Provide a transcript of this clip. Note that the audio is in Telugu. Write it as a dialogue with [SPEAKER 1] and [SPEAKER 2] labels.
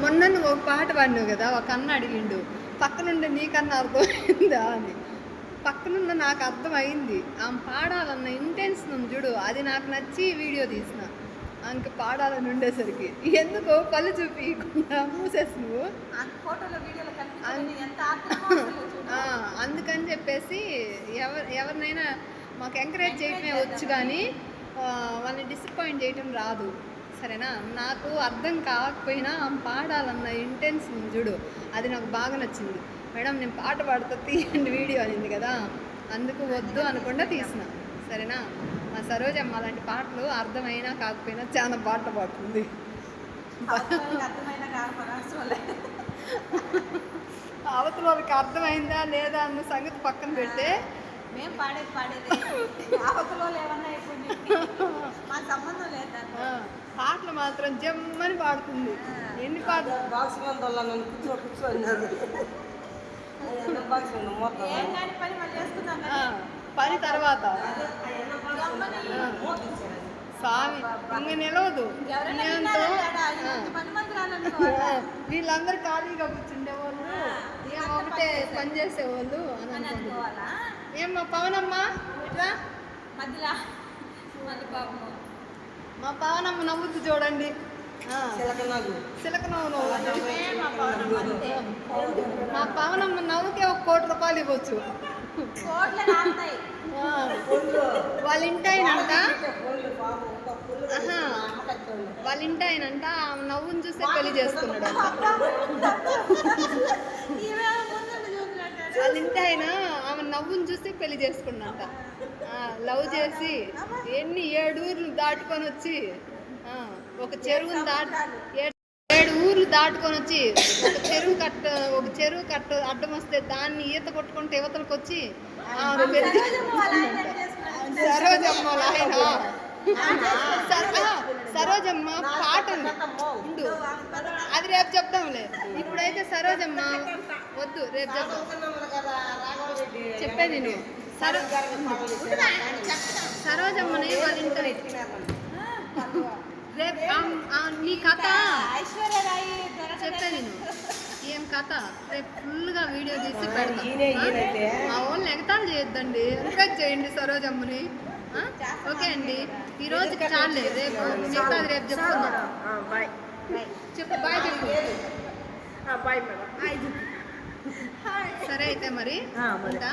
[SPEAKER 1] మొన్న నువ్వు ఒక పాట పాడినావు కదా, ఒక అన్న అడిగిండు పక్కనుండే నీకన్నా అర్థమైందా అని. పక్కనున్న నాకు అర్థమైంది. ఆమె పాడాలన్న ఇంటెన్షన్ ఉంది చూడు, అది నాకు నచ్చి వీడియో తీసిన. ఇంక పాడాలని ఉండేసరికి ఎందుకో కళ్ళు చూపించకుండా మూసేసి నువ్వు అందుకని చెప్పేసి ఎవరినైనా మాకు ఎంకరేజ్ చేయటమే వచ్చు, కానీ వాళ్ళని డిసప్పాయింట్ చేయటం రాదు. సరేనా? నాకు అర్థం కాకపోయినా ఆమె పాడాలన్న ఇంటెన్షన్ చూడు, అది నాకు బాగా నచ్చింది. మేడం నేను పాట పాడుతా తీయండి వీడియో అనింది కదా, అందుకు వద్దు అనకుండా తీసిన. సరేనా? మా సరోజమ్మ అలాంటి పాటలు అర్థమైనా కాకపోయినా చాలా పాటలు పాడుతుంది. అవతల వాళ్ళకి అర్థమైందా లేదా అన్న సంగతి పక్కన పెడితే
[SPEAKER 2] మేము పాడేది అవతలో ఏమన్నా సంబంధం లేదు.
[SPEAKER 1] పాటలు మాత్రం జమ్మని పాడుతుంది. ఎన్ని పాటలు పని తర్వాత స్వామి ఇంక నిలవదు. వీళ్ళందరూ ఖాళీగా కూర్చుండేవాళ్ళు, ఒకటే పని చేసేవాళ్ళు అని అనుకుంటున్నా. ఏమ్మా పవనమ్మా ఇట్లా మా పవనమ్మ నవ్వుతూ చూడండి. సిలకనవ్వు మా పవనమ్మ నవ్వుకే 1 కోటి రూపాయలు ఇవ్వచ్చు. వాళ్ళ ఇంటాయనంట ఆమె నవ్వుని చూస్తే పెళ్లి చేసుకున్నాడు అంట. వాళ్ళ ఇంటాయన ఆమె నవ్వుని చూస్తే పెళ్లి చేసుకున్నాడంట. లవ్ చేసి 7 ఊర్లు దాటుకొని వచ్చి ఒక చెరువుని 7 ఊర్లు దాటుకొని వచ్చి ఒక చెరువు కట్ట అడ్డం వస్తే దాన్ని ఈత కొట్టుకుంటే యువతలకు వచ్చి సరోజమ్మ ఆయన సరోజమ్మ పాట ఉండు, అది రేపు చెప్దాంలే. ఇప్పుడైతే సరోజమ్మ వద్దు, రేపు చెప్దాం. చెప్పేది నువ్వు సరోజమ్మని వాళ్ళ ఇంట రేపు నీ కథ చెప్పేది నువ్వు ఏం కథ రేపు ఫుల్గా వీడియో తీసి పెడతాం. మా వాళ్ళని ఎగతాళి చేయొద్దండి, ఎంకరేజ్ చేయండి సరోజమ్మని. ఓకే అండి, ఈరోజుకి చాలే, రేపు మిగతాది రేపు చెప్తున్నాం. చెప్పు బాయ్ చెప్పు. సరే అయితే మరి ఉంటా.